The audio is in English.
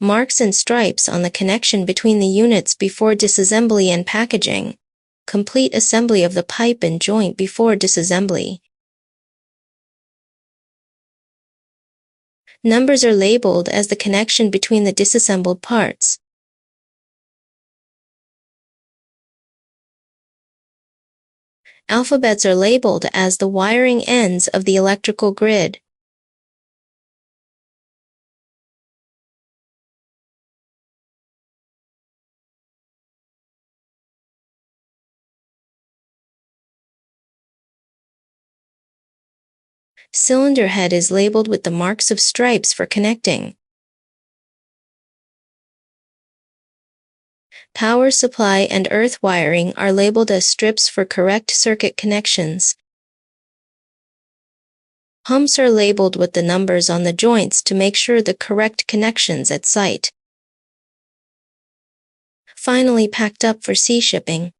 Marks and stripes on the connection between the units before disassembly and packaging. Complete assembly of the pipe and joint before disassembly. Numbers are labeled as the connection between the disassembled parts. Alphabets are labeled as the wiring ends of the electrical grid. Cylinder head is labeled with the marks of stripes for connecting. Power supply and earth wiring are labeled as strips for correct circuit connections. Pumps are labeled with the numbers on the joints to make sure the correct connections at site. Finally packed up for sea shipping.